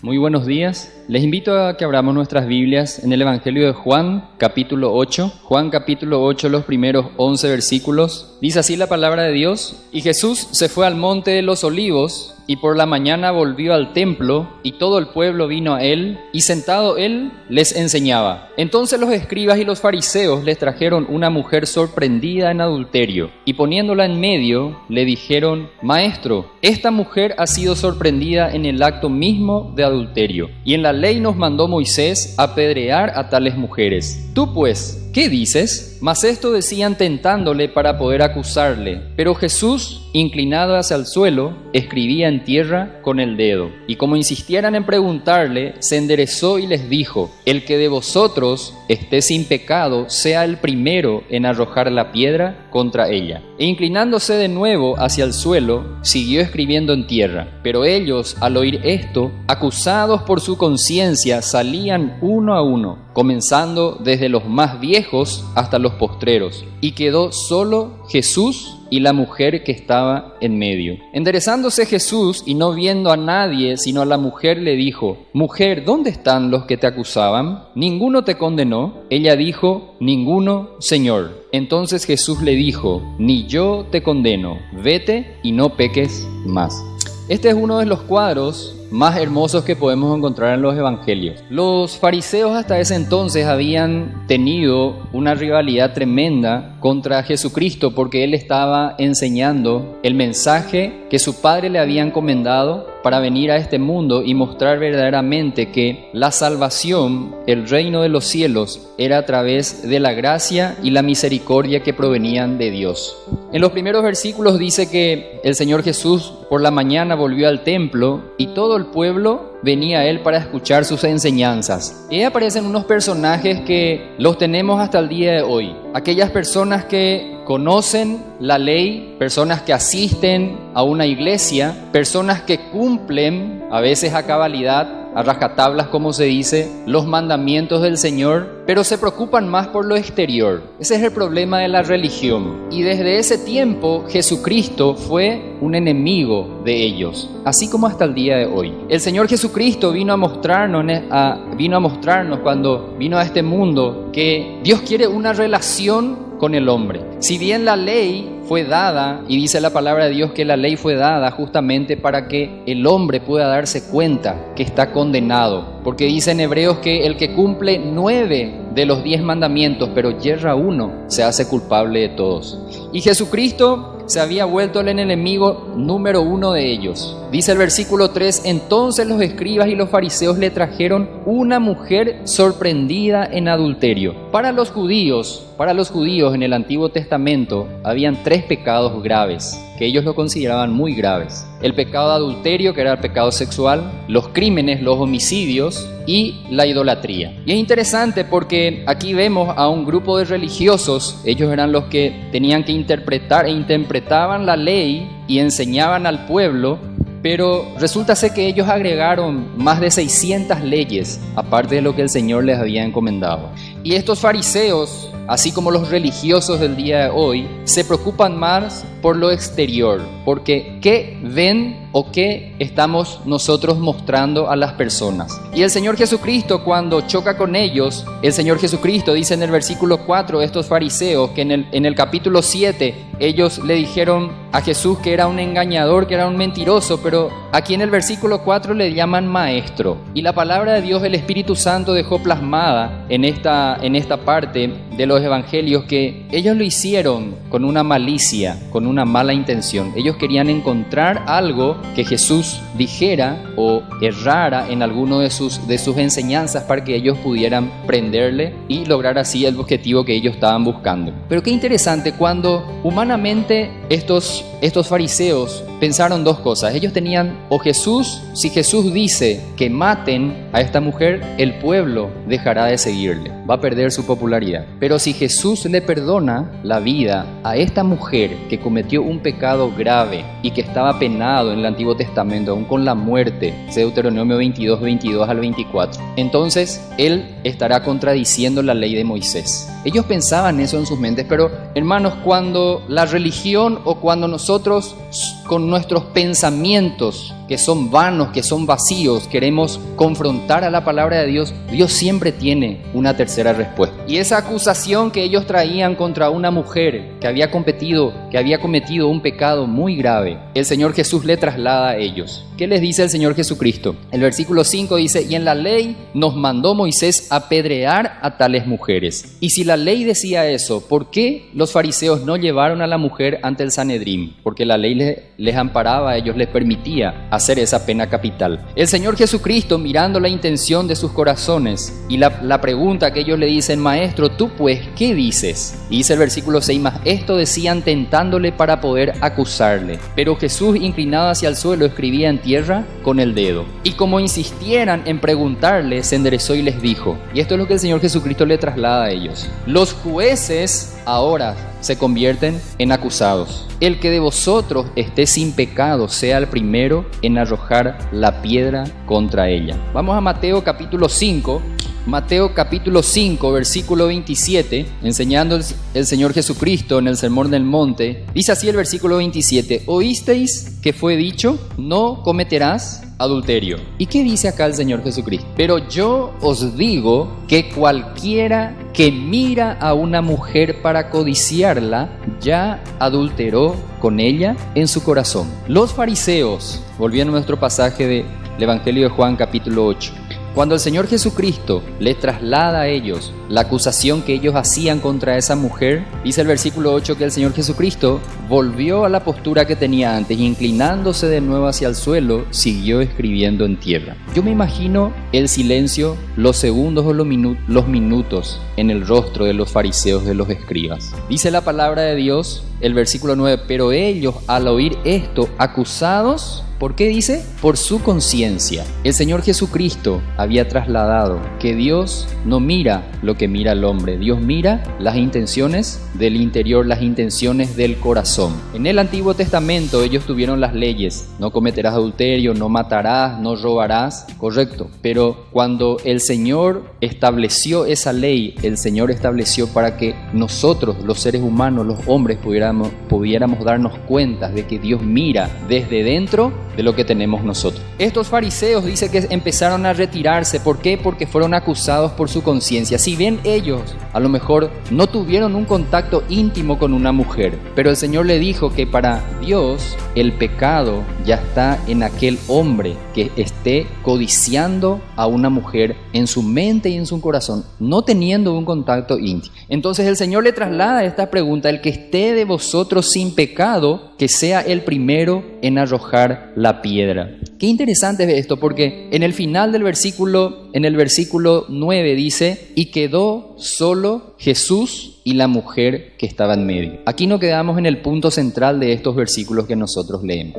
Muy buenos días. Les invito a que abramos nuestras Biblias en el Evangelio de Juan, capítulo 8. Juan, capítulo 8, los primeros 11 versículos. Dice así la palabra de Dios: Y Jesús se fue al monte de los olivos, y por la mañana volvió al templo, y todo el pueblo vino a él, y sentado él les enseñaba. Entonces los escribas y los fariseos les trajeron una mujer sorprendida en adulterio, y poniéndola en medio, le dijeron: Maestro, esta mujer ha sido sorprendida en el acto mismo de adulterio, y en la ley nos mandó Moisés apedrear a tales mujeres. Tú pues, ¿qué dices? Mas esto decían tentándole para poder acusarle. Pero Jesús, inclinado hacia el suelo, escribía en tierra con el dedo. Y como insistieran en preguntarle, se enderezó y les dijo: El que de vosotros esté sin pecado, sea el primero en arrojar la piedra contra ella. E inclinándose de nuevo hacia el suelo, siguió escribiendo en tierra. Pero ellos, al oír esto, acusados por su conciencia, salían uno a uno, comenzando desde los más viejos hasta los postreros, y quedó solo Jesús y la mujer que estaba en medio. Enderezándose Jesús y no viendo a nadie sino a la mujer, le dijo: Mujer, ¿dónde están los que te acusaban? ¿Ninguno te condenó? Ella dijo: Ninguno, Señor. Entonces Jesús le dijo: Ni yo te condeno, vete y no peques más. Este es uno de los cuadros más hermosos que podemos encontrar en los evangelios. Los fariseos hasta ese entonces habían tenido una rivalidad tremenda contra Jesucristo, porque él estaba enseñando el mensaje que su padre le había encomendado para venir a este mundo y mostrar verdaderamente que la salvación, el reino de los cielos, era a través de la gracia y la misericordia que provenían de Dios. En los primeros versículos dice que el Señor Jesús por la mañana volvió al templo y todo el pueblo venía a él para escuchar sus enseñanzas. Y ahí aparecen unos personajes que los tenemos hasta el día de hoy. Aquellas personas que conocen la ley, personas que asisten a una iglesia, personas que cumplen, a veces a cabalidad, a rajatablas como se dice, los mandamientos del Señor, pero se preocupan más por lo exterior. Ese es el problema de la religión. Y desde ese tiempo Jesucristo fue un enemigo de ellos, así como hasta el día de hoy. El Señor Jesucristo vino a mostrarnos cuando vino a este mundo que Dios quiere una relación con el hombre. Si bien la ley fue dada, y dice la palabra de Dios que la ley fue dada justamente para que el hombre pueda darse cuenta que está condenado, porque dice en Hebreos que el que cumple 9 de los 10 mandamientos, pero yerra uno, se hace culpable de todos. Y Jesucristo se había vuelto el enemigo número 1 de ellos. Dice el versículo 3: Entonces los escribas y los fariseos le trajeron una mujer sorprendida en adulterio. Para los judíos en el Antiguo Testamento habían 3 pecados graves, que ellos lo consideraban muy graves. El pecado de adulterio, que era el pecado sexual, los crímenes, los homicidios y la idolatría. Y es interesante porque aquí vemos a un grupo de religiosos. Ellos eran los que tenían que interpretaban la ley y enseñaban al pueblo, pero resulta ser que ellos agregaron más de 600 leyes, aparte de lo que el Señor les había encomendado. Y estos fariseos, así como los religiosos del día de hoy, se preocupan más por lo exterior, porque ¿qué ven o qué estamos nosotros mostrando a las personas? Y el Señor Jesucristo, cuando choca con ellos, el Señor Jesucristo dice en el versículo 4, estos fariseos, que en el capítulo 7, ellos le dijeron a Jesús que era un engañador, que era un mentiroso, pero aquí en el versículo 4 le llaman maestro. Y la palabra de Dios, el Espíritu Santo dejó plasmada en esta parte de los evangelios que ellos lo hicieron con una malicia, con una mala intención. Ellos querían encontrar algo que Jesús dijera o errara en alguno de sus enseñanzas para que ellos pudieran prenderle y lograr así el objetivo que ellos estaban buscando. Pero qué interesante, cuando humanamente estos fariseos pensaron 2 cosas. Ellos tenían, si Jesús dice que maten a esta mujer, el pueblo dejará de seguirle, va a perder su popularidad. Pero si Jesús le perdona la vida a esta mujer que cometió un pecado grave y que estaba penado en el Antiguo Testamento, aún con la muerte, Deuteronomio 22, 22 al 24, entonces él estará contradiciendo la ley de Moisés. Ellos pensaban eso en sus mentes, pero hermanos, cuando la religión o cuando nosotros con nuestros pensamientos que son vanos, que son vacíos, queremos confrontar a la palabra de Dios, Dios siempre tiene una tercera respuesta. Y esa acusación que ellos traían contra una mujer que había cometido un pecado muy grave, el Señor Jesús le traslada a ellos. ¿Qué les dice el Señor Jesucristo? El versículo 5 dice: y en la ley nos mandó Moisés apedrear a tales mujeres. Y si la ley decía eso, ¿por qué los fariseos no llevaron a la mujer ante el Sanedrín? Porque la ley les amparaba, a ellos les permitía hacer esa pena capital. El Señor Jesucristo, mirando la intención de sus corazones y la pregunta que ellos le dicen: maestro, tú pues, ¿qué dices? Y dice el versículo 6: más esto decían tentándole para poder acusarle. Pero Jesús, inclinado hacia el suelo, escribía en tierra con el dedo. Y como insistieran en preguntarle, se enderezó y les dijo, y esto es lo que el Señor Jesucristo le traslada a ellos: los jueces ahora se convierten en acusados. El que de vosotros esté sin pecado sea el primero en arrojar la piedra contra ella. Vamos a Mateo capítulo 5. Mateo capítulo 5, versículo 27, enseñando el Señor Jesucristo en el Sermón del Monte. Dice así el versículo 27: oísteis que fue dicho, no cometerás adulterio. ¿Y qué dice acá el Señor Jesucristo? Pero yo os digo que cualquiera que mira a una mujer para codiciarla, ya adulteró con ella en su corazón. Los fariseos, volviendo a nuestro pasaje del Evangelio de Juan capítulo 8, cuando el Señor Jesucristo les traslada a ellos la acusación que ellos hacían contra esa mujer, dice el versículo 8 que el Señor Jesucristo volvió a la postura que tenía antes y, inclinándose de nuevo hacia el suelo, siguió escribiendo en tierra. Yo me imagino el silencio, los segundos o los minutos en el rostro de los fariseos, de los escribas. Dice la palabra de Dios, el versículo 9: pero ellos, al oír esto, acusados, ¿por qué dice? Por su conciencia. El Señor Jesucristo había trasladado que Dios no mira lo que mira el hombre. Dios mira las intenciones del interior, las intenciones del corazón. En el Antiguo Testamento ellos tuvieron las leyes: no cometerás adulterio, no matarás, no robarás, correcto. Pero cuando el Señor estableció esa ley, el Señor estableció para que nosotros, los seres humanos, los hombres, pudiéramos darnos cuenta de que Dios mira desde dentro de lo que tenemos nosotros. Estos fariseos dice que empezaron a retirarse. ¿Por qué? Porque fueron acusados por su conciencia. Si bien ellos a lo mejor no tuvieron un contacto íntimo con una mujer, pero el Señor le dijo que para Dios el pecado ya está en aquel hombre que esté codiciando a una mujer en su mente y en su corazón, no teniendo un contacto íntimo. Entonces el Señor le traslada esta pregunta: el que esté de vosotros sin pecado, que sea el primero en arrojar la piedra. Qué interesante es esto, porque en el final del versículo, en el versículo 9 dice: y quedó solo Jesús y la mujer que estaba en medio. Aquí nos quedamos en el punto central de estos versículos que nosotros leemos.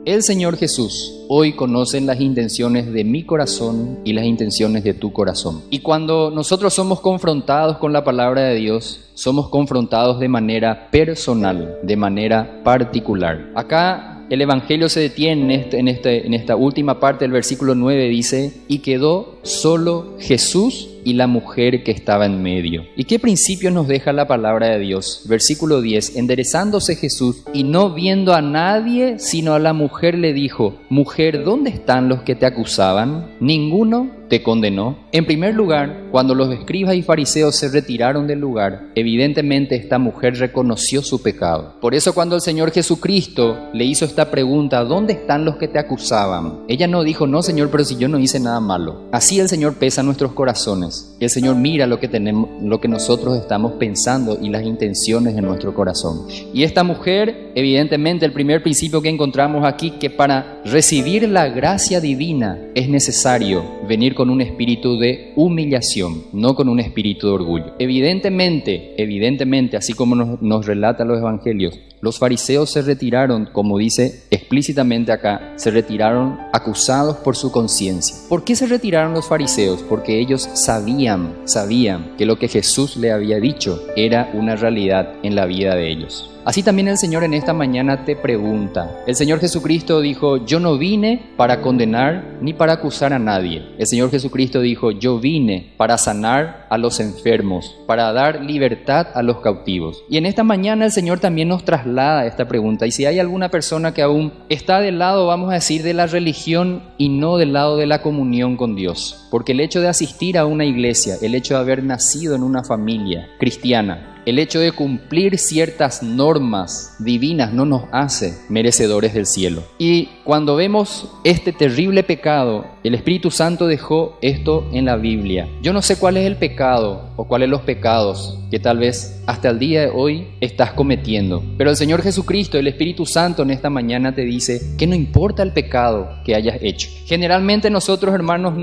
El Señor Jesús hoy conoce las intenciones de mi corazón y las intenciones de tu corazón. Y cuando nosotros somos confrontados con la palabra de Dios, somos confrontados de manera personal, de manera particular. Acá el Evangelio se detiene en esta última parte del versículo 9, dice: y quedó solo Jesús y la mujer que estaba en medio. ¿Y qué principio nos deja la palabra de Dios? Versículo 10: enderezándose Jesús y no viendo a nadie sino a la mujer, le dijo: mujer, ¿dónde están los que te acusaban? ¿Ninguno te condenó? En primer lugar, cuando los escribas y fariseos se retiraron del lugar, evidentemente esta mujer reconoció su pecado. Por eso cuando el Señor Jesucristo le hizo esta pregunta: ¿dónde están los que te acusaban?, ella no dijo: no, Señor, pero si yo no hice nada malo. Así el Señor pesa nuestros corazones. El Señor mira lo que tenemos, lo que nosotros estamos pensando y las intenciones de nuestro corazón. Y esta mujer, evidentemente, el primer principio que encontramos aquí, que para recibir la gracia divina es necesario venir con un espíritu de humillación, no con un espíritu de orgullo. Evidentemente, así como nos relatan los evangelios, los fariseos se retiraron, como dice explícitamente acá, se retiraron acusados por su conciencia. ¿Por qué se retiraron los fariseos? Porque ellos sabían que lo que Jesús le había dicho era una realidad en la vida de ellos. Así también el Señor en esta mañana te pregunta. El Señor Jesucristo dijo: yo no vine para condenar ni para acusar a nadie. El Señor Jesucristo dijo: yo vine para sanar a los enfermos, para dar libertad a los cautivos. Y en esta mañana el Señor también nos traslada esta pregunta. Y si hay alguna persona que aún está del lado, vamos a decir, de la religión y no del lado de la comunión con Dios, porque el hecho de asistir a una iglesia, el hecho de haber nacido en una familia cristiana, el hecho de cumplir ciertas normas divinas no nos hace merecedores del cielo. Y cuando vemos este terrible pecado, el Espíritu Santo dejó esto en la Biblia. Yo no sé cuál es el pecado o cuáles los pecados que tal vez hasta el día de hoy estás cometiendo. Pero el Señor Jesucristo, el Espíritu Santo en esta mañana te dice que no importa el pecado que hayas hecho. Generalmente nosotros, hermanos,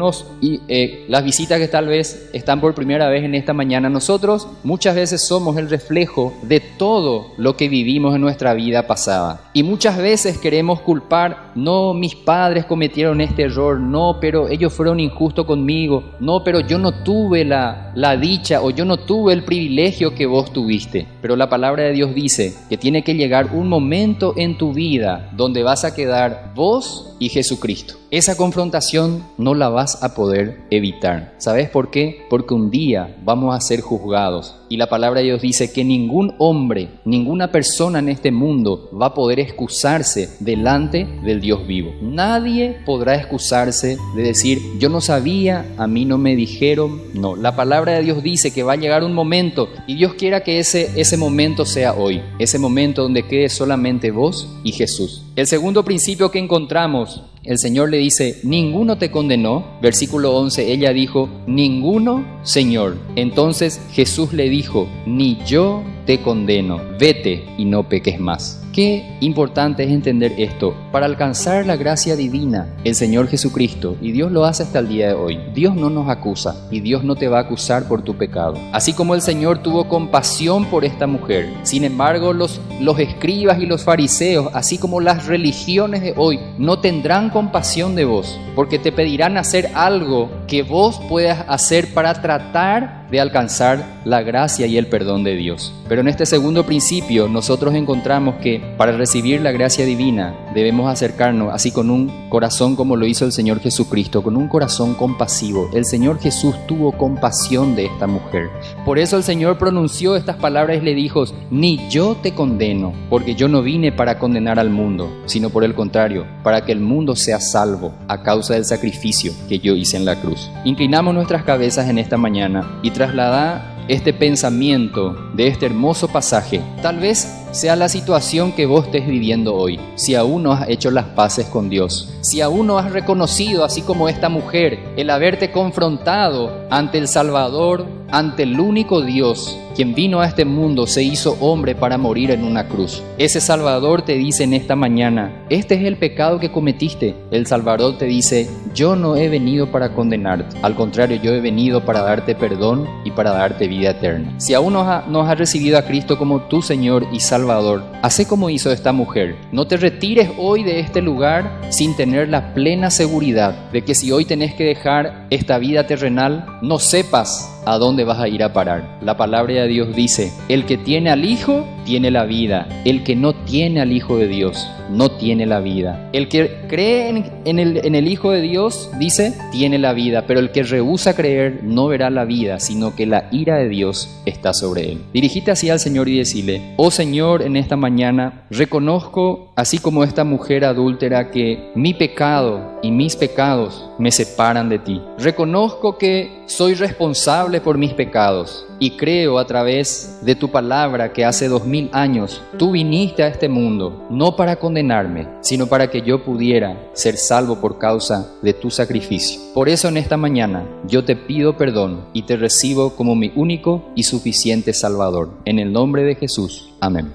las visitas que tal vez están por primera vez en esta mañana, nosotros muchas veces somos el reflejo de todo lo que vivimos en nuestra vida pasada. Y muchas veces queremos culpar, no, mis padres cometieron este error, no, pero ellos fueron injustos conmigo, no, pero yo no tuve la dicha o yo no tuve el privilegio que vos tuviste. Pero la palabra de Dios dice que tiene que llegar un momento en tu vida donde vas a quedar vos y Jesucristo. Esa confrontación no la vas a poder evitar. ¿Sabes por qué? Porque un día vamos a ser juzgados. Y la palabra de Dios dice que ningún hombre, ninguna persona en este mundo va a poder excusarse delante del Dios vivo. Nadie podrá excusarse de decir, yo no sabía, a mí no me dijeron. No, la palabra de Dios dice que va a llegar un momento y Dios quiera que ese momento sea hoy. Ese momento donde quede solamente vos y Jesús. El segundo principio que encontramos, el Señor le dice, ninguno te condenó. Versículo 11, ella dijo, ninguno, Señor. Entonces Jesús le dijo, ni yo te condeno, vete y no peques más. Qué importante es entender esto. Para alcanzar la gracia divina, el Señor Jesucristo, y Dios lo hace hasta el día de hoy, Dios no nos acusa y Dios no te va a acusar por tu pecado. Así como el Señor tuvo compasión por esta mujer, sin embargo los escribas y los fariseos, así como las religiones de hoy, no tendrán compasión de vos, porque te pedirán hacer algo que vos puedas hacer para tratar de alcanzar la gracia y el perdón de Dios. Pero en este segundo principio nosotros encontramos que para recibir la gracia divina debemos acercarnos así con un corazón como lo hizo el Señor Jesucristo, con un corazón compasivo. El Señor Jesús tuvo compasión de esta mujer. Por eso el Señor pronunció estas palabras y le dijo, ni yo te condeno, porque yo no vine para condenar al mundo, sino por el contrario, para que el mundo sea salvo a causa del sacrificio que yo hice en la cruz. Inclinamos nuestras cabezas en esta mañana y traslada este pensamiento de este hermoso pasaje. Tal vez sea la situación que vos estés viviendo hoy. Si aún no has hecho las paces con Dios, si aún no has reconocido, así como esta mujer, el haberte confrontado ante el Salvador, ante el único Dios, quien vino a este mundo, se hizo hombre para morir en una cruz. Ese Salvador te dice en esta mañana, este es el pecado que cometiste. El Salvador te dice, yo no he venido para condenarte. Al contrario, yo he venido para darte perdón y para darte vida eterna. Si aún no has recibido a Cristo como tu Señor y Salvador, haz como hizo esta mujer. No te retires hoy de este lugar sin tener la plena seguridad de que si hoy tenés que dejar esta vida terrenal, no sepas a dónde vas a ir a parar. La palabra de Dios dice, el que tiene al Hijo tiene la vida, el que no tiene al Hijo de Dios no tiene la vida. El que cree en el Hijo de Dios, dice, tiene la vida, pero el que rehúsa creer no verá la vida, sino que la ira de Dios está sobre él. Dirigite así al Señor y decirle, oh Señor, en esta mañana reconozco, así como esta mujer adúltera, que mi pecado y mis pecados me separan de ti. Reconozco que soy responsable por mis pecados y creo a través de tu palabra que hace 2000 años tú viniste a este mundo no para condenarme, sino para que yo pudiera ser salvo por causa de tu sacrificio. Por eso en esta mañana yo te pido perdón y te recibo como mi único y suficiente Salvador. En el nombre de Jesús. Amén.